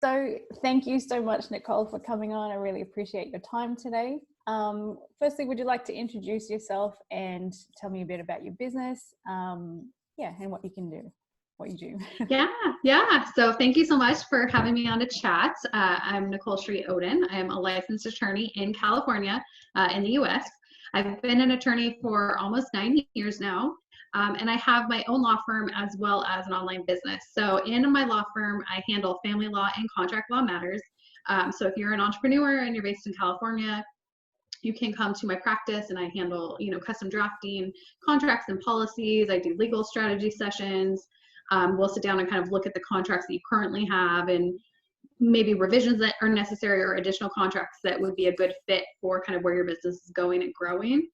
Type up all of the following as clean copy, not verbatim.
So thank you so much, Nicole, for coming on. I really appreciate your time today. Firstly, would you like to introduce yourself and tell me a bit about your business? And what you can do, what you do. Yeah. So thank you so much for having me on to chat. I'm Nicole Street Oden. I'm a licensed attorney in California, in the US. I've been an attorney for almost 9 years now. And I have my own law firm as well as an online business. So in my law firm, I handle family law and contract law matters. So if you're an entrepreneur and you're based in California, you can come to my practice and I handle, custom drafting, contracts and policies. I do legal strategy sessions. We'll sit down and kind of look at the contracts that you currently have and maybe revisions that are necessary or additional contracts that would be a good fit for kind of where your business is going and growing.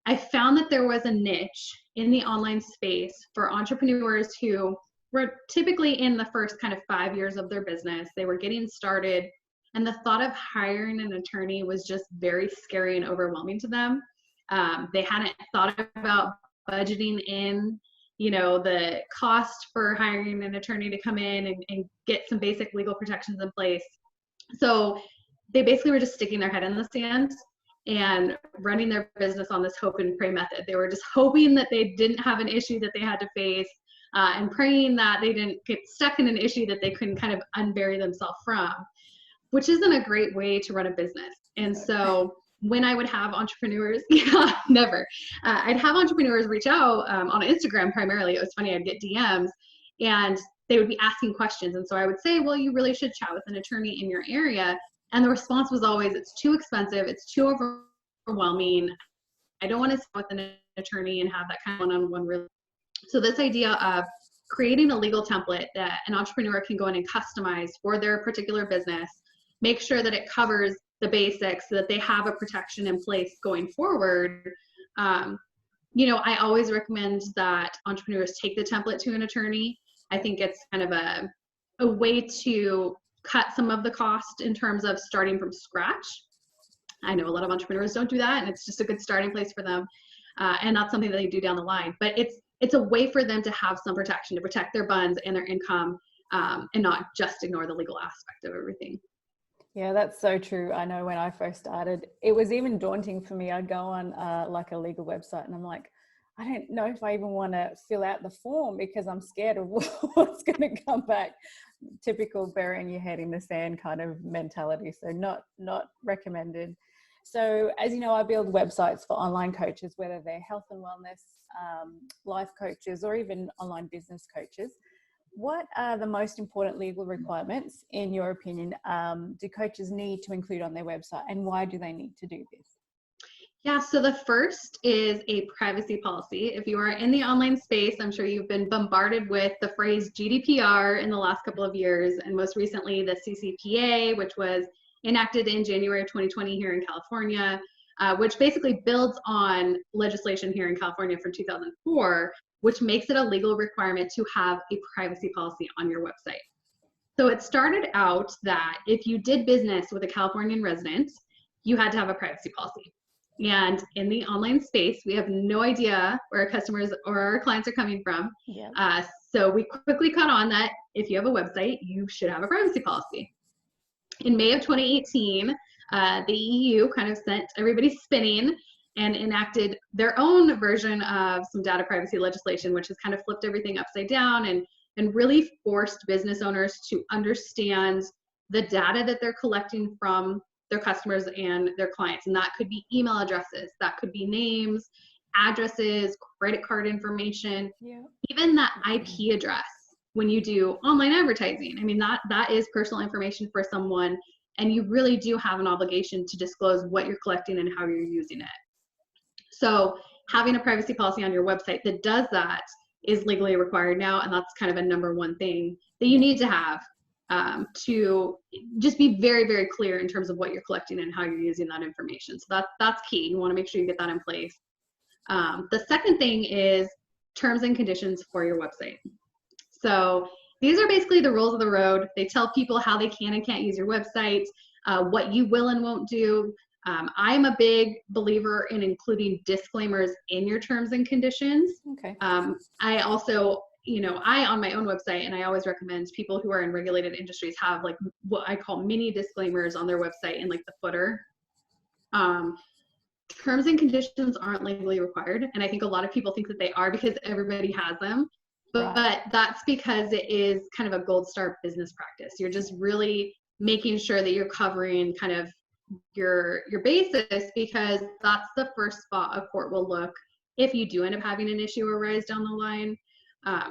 I found that there was a niche in the online space for entrepreneurs who were typically in the first kind of 5 years of their business. They were getting started, and the thought of hiring an attorney was just very scary and overwhelming to them. They hadn't thought about budgeting in, the cost for hiring an attorney to come in and get some basic legal protections in place. So they basically were just sticking their head in the sand and running their business on this hope and pray method. They were just hoping that they didn't have an issue that they had to face, and praying that they didn't get stuck in an issue that they couldn't kind of unbury themselves from, which isn't a great way to run a business. And so when I would have entrepreneurs, never. I'd have entrepreneurs reach out on Instagram primarily. It was funny, I'd get DMs and they would be asking questions. And so I would say, well, you really should chat with an attorney in your area. And the response was always, it's too expensive, it's too overwhelming. I don't want to sit with an attorney and have that kind of one-on-one relationship. So this idea of creating a legal template that an entrepreneur can go in and customize for their particular business, make sure that it covers the basics so that they have a protection in place going forward. I always recommend that entrepreneurs take the template to an attorney. I think it's kind of a way to cut some of the cost in terms of starting from scratch. I know a lot of entrepreneurs don't do that, and it's just a good starting place for them, and not something that they do down the line. But it's a way for them to have some protection, to protect their buns and their income, and not just ignore the legal aspect of everything. Yeah, that's so true. I know when I first started, it was even daunting for me. I'd go on like a legal website and I'm like, I don't know if I even want to fill out the form because I'm scared of what's going to come back. Typical burying your head in the sand kind of mentality. So not recommended. So as you know, I build websites for online coaches, whether they're health and wellness, life coaches, or even online business coaches. What are the most important legal requirements, in your opinion, do coaches need to include on their website, and why do they need to do this? Yeah, so the first is a privacy policy. If you are in the online space, I'm sure you've been bombarded with the phrase GDPR in the last couple of years, and most recently the CCPA, which was enacted in January of 2020 here in California, which basically builds on legislation here in California from 2004, which makes it a legal requirement to have a privacy policy on your website. So it started out that if you did business with a Californian resident, you had to have a privacy policy. And in the online space, we have no idea where our customers or our clients are coming from. Yeah. So we quickly caught on that if you have a website, you should have a privacy policy. In May of 2018, the EU kind of sent everybody spinning and enacted their own version of some data privacy legislation, which has kind of flipped everything upside down and really forced business owners to understand the data that they're collecting from their customers and their clients. And that could be email addresses, that could be names, addresses, credit card information, even that IP address when you do online advertising. I mean, that is personal information for someone, and you really do have an obligation to disclose what you're collecting and how you're using it. So having a privacy policy on your website that does that is legally required now, and that's kind of a number one thing that you need to have, to just be very, very clear in terms of what you're collecting and how you're using that information. So that's key. You want to make sure you get that in place. The second thing is terms and conditions for your website. So these are basically the rules of the road. They tell people how they can and can't use your website, what you will and won't do. I'm a big believer in including disclaimers in your terms and conditions. Okay. I also I, on my own website, and I always recommend people who are in regulated industries have like what I call mini disclaimers on their website in like the footer. Terms and conditions aren't legally required. And I think a lot of people think that they are because everybody has them. But that's because it is kind of a gold star business practice. You're just really making sure that you're covering kind of your basis, because that's the first spot a court will look if you do end up having an issue arise down the line.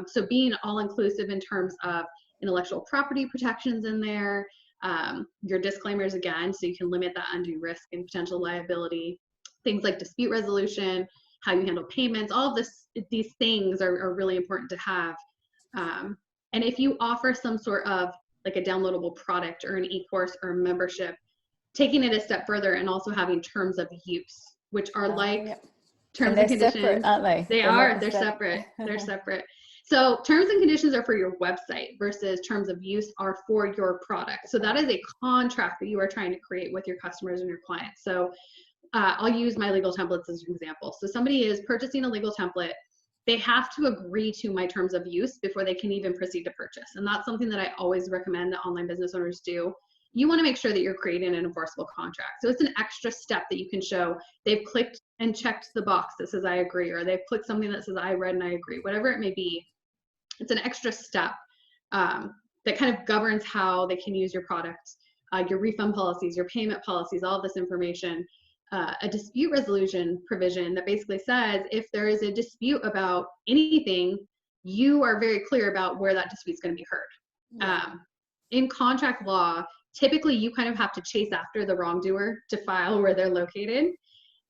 So being all inclusive in terms of intellectual property protections in there, your disclaimers again, so you can limit that undue risk and potential liability, things like dispute resolution, how you handle payments, all of these things are really important to have. And if you offer some sort of like a downloadable product or an e-course or a membership, taking it a step further and also having terms of use, which are like terms and conditions. Separate, aren't they? They're separate. They're separate. So terms and conditions are for your website versus terms of use are for your product. So that is a contract that you are trying to create with your customers and your clients. So I'll use my legal templates as an example. So somebody is purchasing a legal template. They have to agree to my terms of use before they can even proceed to purchase. And that's something that I always recommend that online business owners do. You want to make sure that you're creating an enforceable contract. So it's an extra step that you can show they've clicked and checked the box that says I agree, or they've clicked something that says I read and I agree, whatever it may be. It's an extra step that kind of governs how they can use your product, your refund policies, your payment policies, all of this information. A dispute resolution provision that basically says if there is a dispute about anything, you are very clear about where that dispute is going to be heard. In contract law, typically you kind of have to chase after the wrongdoer to file where they're located.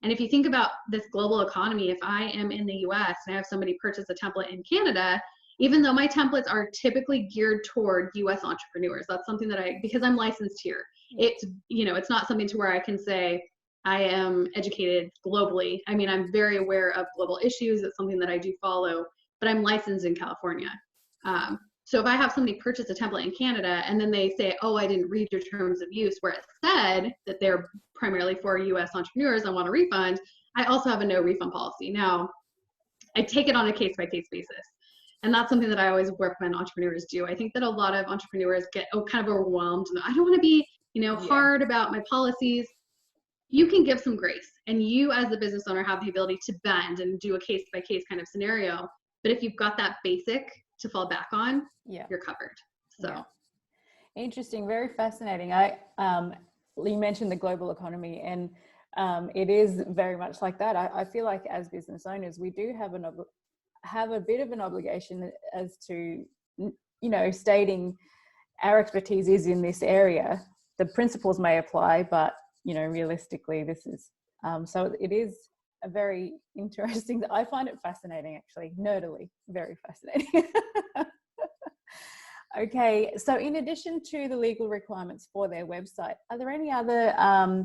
And if you think about this global economy, if I am in the US and I have somebody purchase a template in Canada, even though my templates are typically geared toward US entrepreneurs, that's something that because I'm licensed here, it's not something to where I can say I am educated globally. I mean, I'm very aware of global issues. It's something that I do follow, but I'm licensed in California. So if I have somebody purchase a template in Canada and then they say, oh, I didn't read your terms of use where it said that they're primarily for US entrepreneurs, I want a refund, I also have a no refund policy. Now, I take it on a case-by-case basis. And that's something that I always recommend entrepreneurs do. I think that a lot of entrepreneurs get kind of overwhelmed. And I don't want to be, hard about my policies. You can give some grace, and you as the business owner have the ability to bend and do a case-by-case kind of scenario. But if you've got that basic to fall back on, you're covered. So interesting, very fascinating. You mentioned the global economy, and it is very much like that. I feel like as business owners, we do have a bit of an obligation as to, stating our expertise is in this area. The principles may apply, but realistically, this is so it is a very interesting. I find it fascinating, actually, nerdily, very fascinating. Okay, so in addition to the legal requirements for their website, are there any other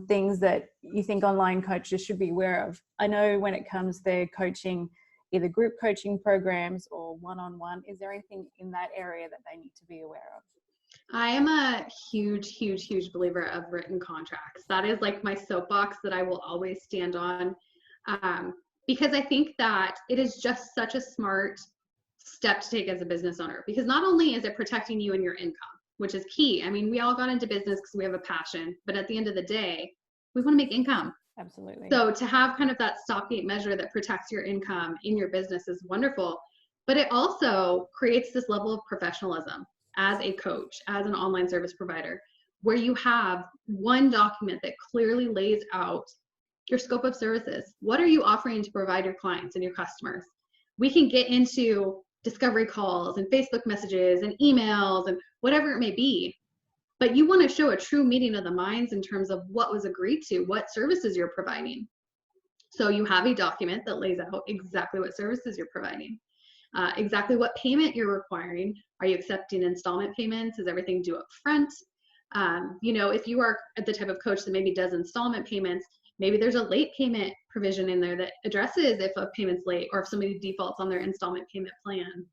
things that you think online coaches should be aware of? I know when it comes to their coaching, either group coaching programs or one-on-one, is there anything in that area that they need to be aware of? I am a huge, huge, huge believer of written contracts. That is like my soapbox that I will always stand on, because I think that it is just such a smart step to take as a business owner, because not only is it protecting you and your income, which is key. I mean, we all got into business because we have a passion, but at the end of the day, we want to make income. Absolutely. So to have kind of that stopgate measure that protects your income in your business is wonderful, but it also creates this level of professionalism as a coach, as an online service provider, where you have one document that clearly lays out your scope of services. What are you offering to provide your clients and your customers? We can get into discovery calls and Facebook messages and emails and whatever it may be, but you want to show a true meeting of the minds in terms of what was agreed to, what services you're providing. So you have a document that lays out exactly what services you're providing, exactly what payment you're requiring. Are you accepting installment payments? Is everything due up front? If you are the type of coach that maybe does installment payments, maybe there's a late payment provision in there that addresses if a payment's late or if somebody defaults on their installment payment plan.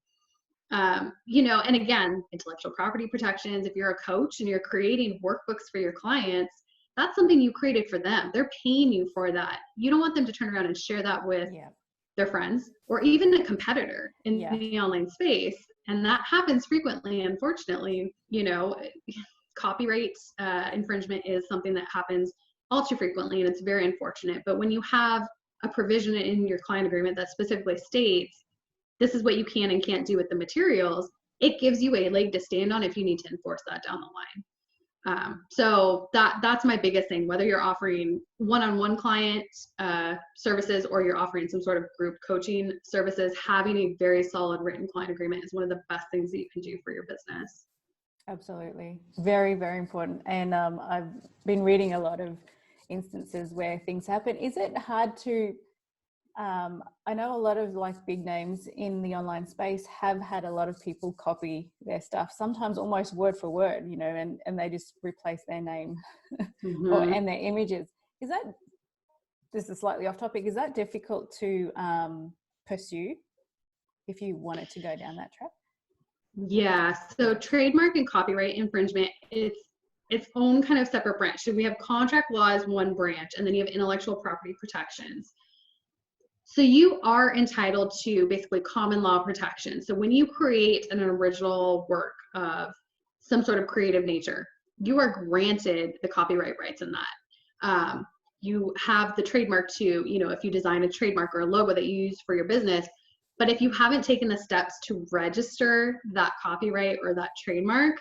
And again, intellectual property protections. If you're a coach and you're creating workbooks for your clients, that's something you created for them. They're paying you for that. You don't want them to turn around and share that with their friends, or even a competitor in Yeah. the online space. And that happens frequently, unfortunately. You know, copyright infringement is something that happens all too frequently, and it's very unfortunate. But when you have a provision in your client agreement that specifically states this is what you can and can't do with the materials, it gives you a leg to stand on if you need to enforce that down the line. So that's my biggest thing, whether you're offering one-on-one client services or you're offering some sort of group coaching services, having a very solid written client agreement is one of the best things that you can do for your business. Absolutely. Very, very important. And I've been reading a lot of instances where things happen. Is it hard to, I know a lot of like big names in the online space have had a lot of people copy their stuff, sometimes almost word for word, you know, and they just replace their name and their images. Is that, this is slightly off topic, is that difficult to pursue if you wanted to go down that track? Yeah, so trademark and copyright infringement, it's its own kind of separate branch. So we have contract law as one branch, and then you have intellectual property protections. So you are entitled to basically common law protection. So when you create an original work of some sort of creative nature, you are granted the copyright rights in that. You have the trademark too, you know, if you design a trademark or a logo that you use for your business. But if you haven't taken the steps to register that copyright or that trademark,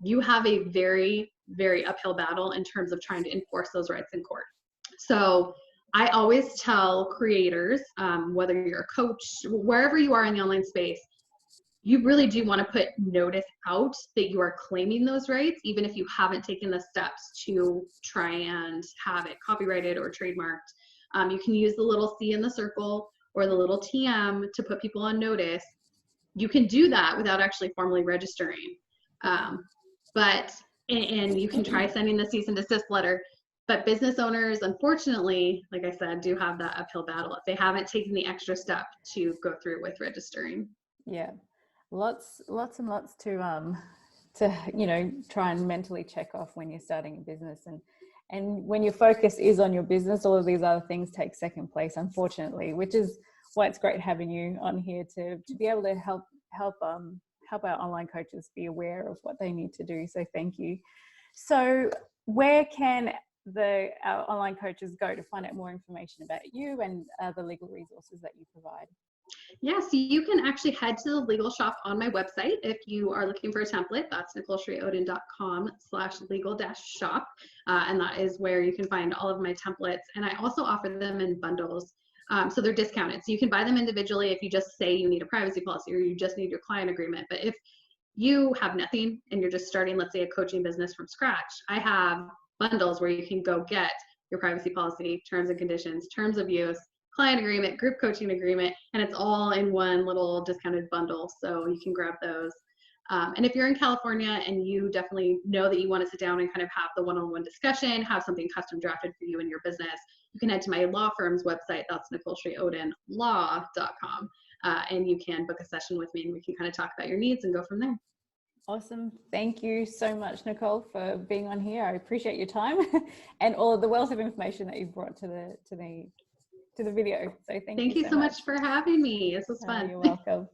you have a very, very uphill battle in terms of trying to enforce those rights in court. So I always tell creators, whether you're a coach, wherever you are in the online space, you really do want to put notice out that you are claiming those rights, even if you haven't taken the steps to try and have it copyrighted or trademarked. You can use the little C in the circle or the little TM to put people on notice. You can do that without actually formally registering. And you can try sending the cease and desist letter. But business owners, unfortunately, like I said, do have that uphill battle if they haven't taken the extra step to go through with registering. Yeah, lots and lots to you know, try and mentally check off when you're starting a business, and when your focus is on your business, all of these other things take second place, unfortunately, which is why it's great having you on here to be able to help our online coaches be aware of what they need to do. So thank you. So where can our online coaches go to find out more information about you and the legal resources that you provide? Yeah, so you can actually head to the legal shop on my website if you are looking for a template. That's NicoleSherryOden.com/legal-shop. And that is where you can find all of my templates. And I also offer them in bundles. So they're discounted. So you can buy them individually if you just say you need a privacy policy or you just need your client agreement. But if you have nothing and you're just starting, let's say, a coaching business from scratch, I have bundles where you can go get your privacy policy, terms and conditions, terms of use, client agreement, group coaching agreement, and it's all in one little discounted bundle. So you can grab those. And if you're in California and you definitely know that you want to sit down and kind of have the one-on-one discussion, have something custom drafted for you and your business, you can head to my law firm's website. That's NicoleSherryOdenLaw.com. And you can book a session with me and we can kind of talk about your needs and go from there. Awesome. Thank you so much, Nicole, for being on here. I appreciate your time and all of the wealth of information that you've brought to the video. So thank you so much for having me. This was fun. You're welcome.